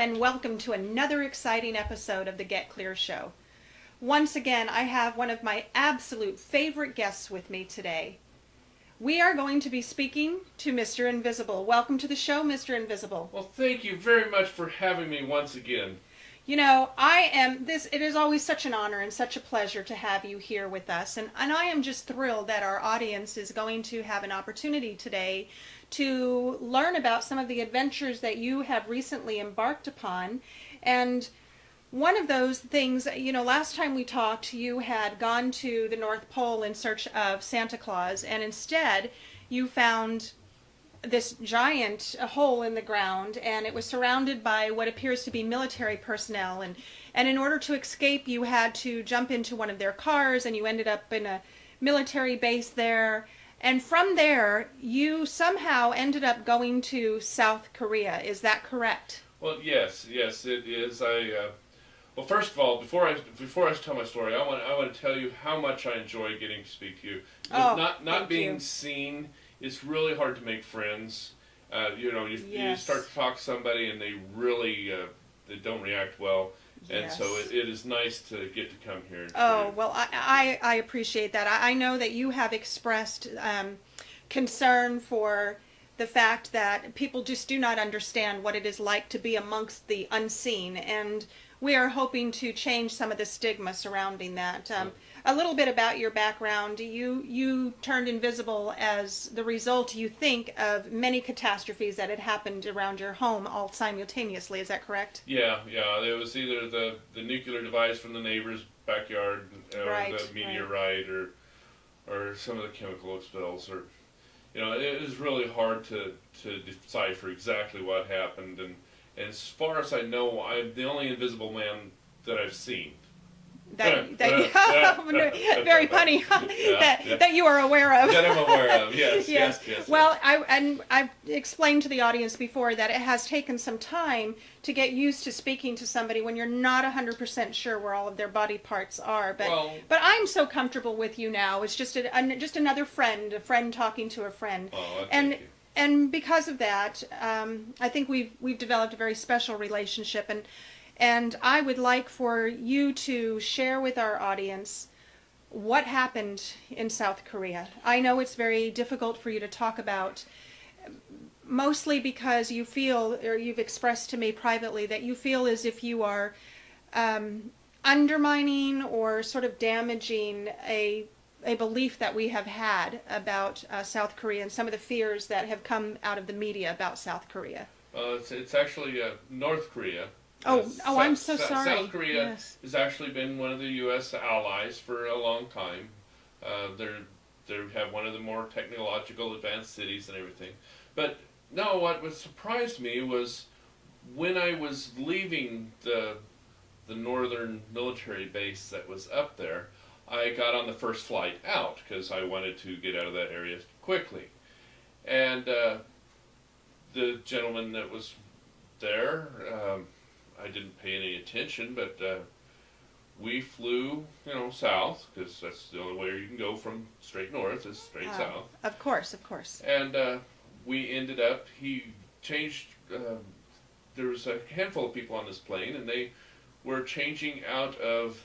and welcome to another exciting episode of the Get Clear Show. Once again, I have one of my absolute favorite guests with me today. We are going to be speaking to Mr. Invisible. Welcome to the show, Mr. Invisible. Well, thank you very much for having me once again. You know, it is always such an honor and such a pleasure to have you here with us. And I am just thrilled that our audience is going to have an opportunity today to learn about some of the adventures that you have recently embarked upon. And one of those things, last time we talked, you had gone to the North Pole in search of Santa Claus, and instead you found this giant hole in the ground, and it was surrounded by what appears to be military personnel, and in order to escape you had to jump into one of their cars, and you ended up in a military base there, and from there you somehow ended up going to South Korea. Is that correct? Well, yes, it is. Well, first of all, before I tell my story, I want to tell you how much I enjoy getting to speak to you. Not being seen. It's really hard to make friends. You start to talk to somebody and they really they don't react well, and so it is nice to get to come here. Well, I appreciate that. I know that you have expressed concern for the fact that people just do not understand what it is like to be amongst the unseen, and we are hoping to change some of the stigma surrounding that. A little bit about your background. You turned invisible as the result, you think, of many catastrophes that had happened around your home all simultaneously. Is that correct? Yeah. It was either the nuclear device from the neighbor's backyard, or the meteorite, or some of the chemical spills, or it was really hard to decipher exactly what happened. And as far as I know, I'm the only invisible man that I've seen. Very funny. That you are aware of. That I'm aware of, yes. Well, I've explained to the audience before that it has taken some time to get used to speaking to somebody when you're not 100% sure where all of their body parts are. But I'm so comfortable with you now. It's just another friend, a friend talking to a friend. Oh, and because of that, I think we've developed a very special relationship, and I would like for you to share with our audience what happened in South Korea. I know it's very difficult for you to talk about, mostly because you feel, or you've expressed to me privately, that you feel as if you are undermining or sort of damaging a belief that we have had about South Korea and some of the fears that have come out of the media about South Korea. It's actually North Korea. I'm so sorry. South Korea has actually been one of the U.S. allies for a long time. They have one of the more technological advanced cities and everything. But no, what surprised me was when I was leaving the northern military base that was up there, I got on the first flight out because I wanted to get out of that area quickly. And the gentleman that was there, I didn't pay any attention, but we flew, south, because that's the only way you can go from straight north is straight south. Of course. And we ended up, he changed, there was a handful of people on this plane, and they were changing out of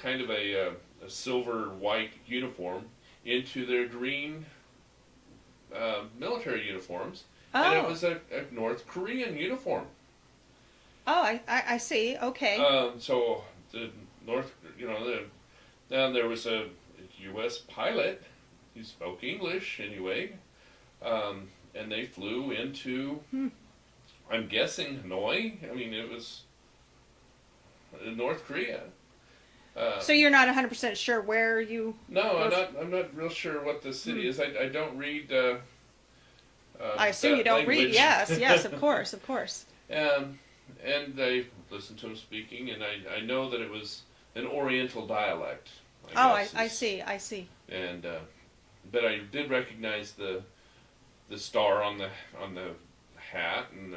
kind of a silver-white uniform into their green military uniforms, and it was a North Korean uniform. Oh, I see. Okay. So the then there was a U.S. pilot. He spoke English anyway, and they flew into, I'm guessing, Hanoi. I mean, it was North Korea. So you're not 100% sure where you? No, I'm not real sure what the city is. I don't read. I assume you don't language. read. Yes, of course. And I listened to him speaking, and I know that it was an Oriental dialect. I see. And but I did recognize the star on the hat and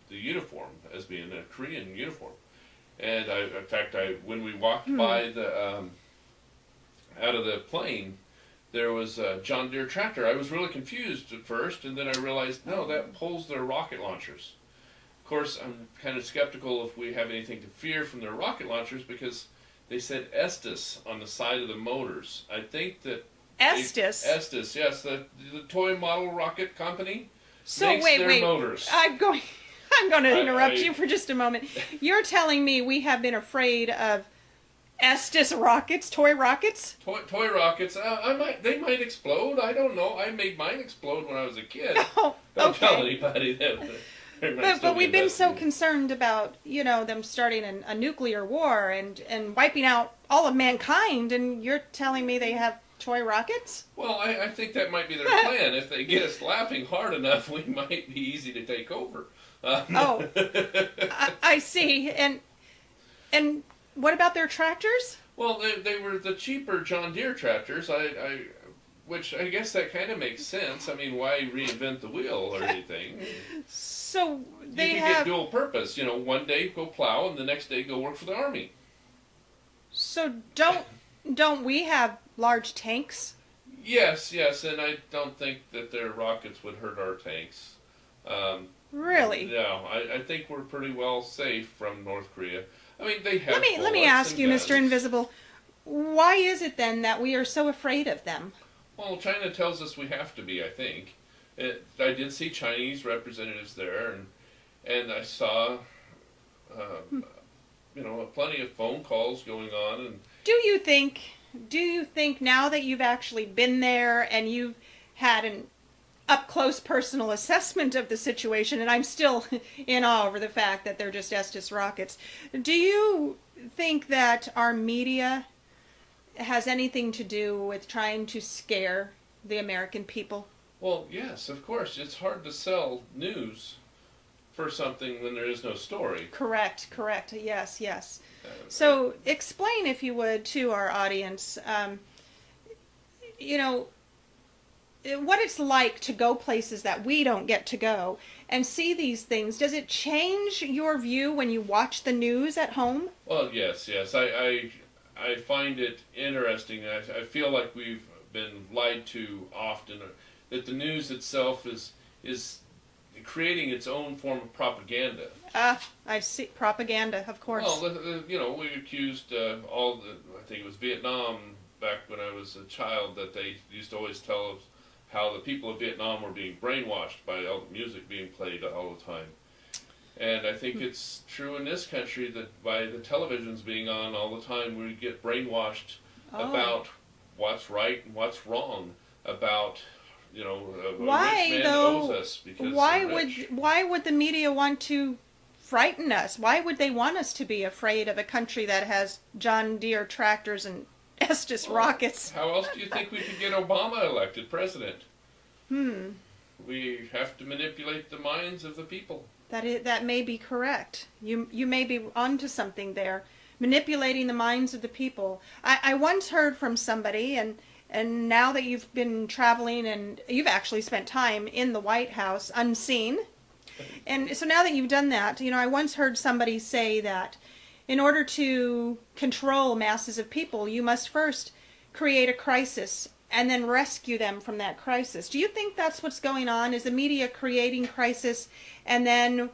the uniform as being a Korean uniform. And in fact, when we walked by the out of the plane, there was a John Deere tractor. I was really confused at first, and then I realized, no, that pulls their rocket launchers. Of course, I'm kind of skeptical if we have anything to fear from their rocket launchers because they said Estes on the side of the motors. I think that Estes. Estes, yes, the toy model rocket company So makes wait, their wait. motors. I'm going. I'm going to interrupt I- you for just a moment. You're telling me we have been afraid of Estes rockets, toy rockets? Toy rockets. They might explode. I don't know. I made mine explode when I was a kid. Oh, Don't tell okay. anybody that. There might still But be we've been so investigating. concerned about, them starting a nuclear war and wiping out all of mankind, and you're telling me they have toy rockets? Well, I think that might be their plan. If they get us laughing hard enough, we might be easy to take over. Oh, I see. And what about their tractors? Well, they were the cheaper John Deere tractors. Which I guess that kind of makes sense. I mean, why reinvent the wheel or anything? So they You can have. get dual purpose. One day go plow and the next day go work for the army. So don't we have large tanks? Yes, and I don't think that their rockets would hurt our tanks. Really? No, I think we're pretty well safe from North Korea. I mean, they have. Let me bullets ask and you, Mr. guns. Invisible, why is it then that we are so afraid of them? Well, China tells us we have to be. I think. I did see Chinese representatives there, and I saw, plenty of phone calls going on, and Do you think now that you've actually been there and you've had an up close personal assessment of the situation, and I'm still in awe over the fact that they're just Estes rockets, do you think that our media has anything to do with trying to scare the American people? well, yes, of course, it's hard to sell news for something when there is no story. Correct. Yes. Uh, So explain, if you would, to our audience, what it's like to go places that we don't get to go and see these things. Does it change your view when you watch the news at home? Well, yes. I find it interesting. I feel like we've been lied to often. That the news itself is creating its own form of propaganda. I see propaganda, of course. Well, we accused I think it was Vietnam back when I was a child, that they used to always tell us how the people of Vietnam were being brainwashed by all the music being played all the time. And I think it's true in this country that by the televisions being on all the time, we get brainwashed about what's right and what's wrong, about a Why, rich man though? owes us because Why they're rich. why would the media want to frighten us? Why would they want us to be afraid of a country that has John Deere tractors and Estes rockets? How else do you think we could get Obama elected president? We have to manipulate the minds of the people. That may be correct. You may be onto something there. Manipulating the minds of the people. I once heard from somebody, and now that you've been traveling and you've actually spent time in the White House unseen, and so now that you've done that, I once heard somebody say that in order to control masses of people, you must first create a crisis and then rescue them from that crisis. Do you think that's what's going on? Is the media creating crisis and then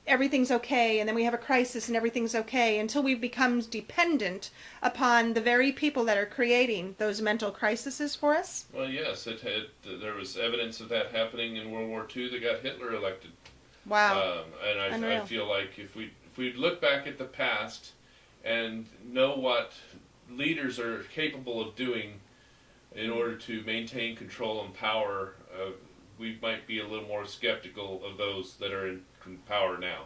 everything's okay, and then we have a crisis and everything's okay until we become dependent upon the very people that are creating those mental crises for us? Well, yes, there was evidence of that happening in World War II that got Hitler elected. Wow. And I Unreal. feel like if we look back at the past and know what leaders are capable of doing in order to maintain control and power, we might be a little more skeptical of those that are in power now.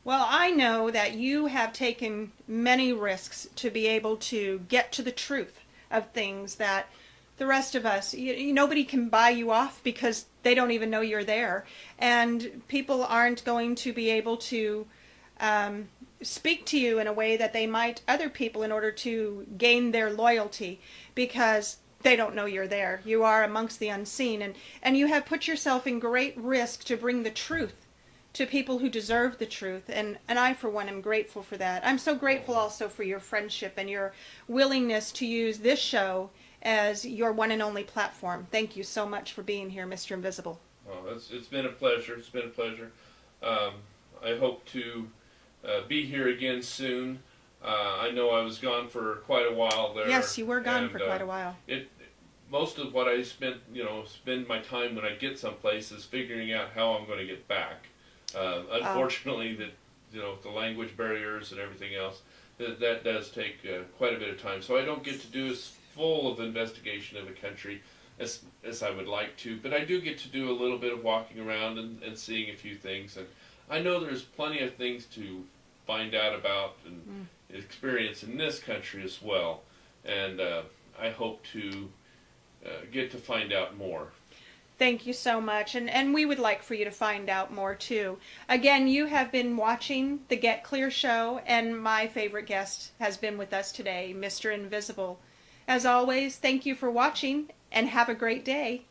Well, I know that you have taken many risks to be able to get to the truth of things that the rest of us, nobody can buy you off because they don't even know you're there. And people aren't going to be able to speak to you in a way that they might other people in order to gain their loyalty because they don't know you're there. You are amongst the unseen, and you have put yourself in great risk to bring the truth to people who deserve the truth, and I, for one, am grateful for that. I'm so grateful also for your friendship and your willingness to use this show as your one and only platform. Thank you so much for being here, Mr. Invisible. Well, it's been a pleasure. It's been a pleasure. I hope to be here again soon. I know I was gone for quite a while there. Yes, you were gone and, for quite a while. Most of what I spend my time when I get someplace is figuring out how I'm going to get back. Unfortunately, the language barriers and everything else, that does take quite a bit of time. So I don't get to do as full of investigation of a country as I would like to, but I do get to do a little bit of walking around and seeing a few things. And I know there's plenty of things to find out about and experience in this country as well. And I hope to get to find out more. Thank you so much. And we would like for you to find out more too. Again, you have been watching the Get Clear show, and my favorite guest has been with us today, Mr. Invisible. As always, thank you for watching, and have a great day.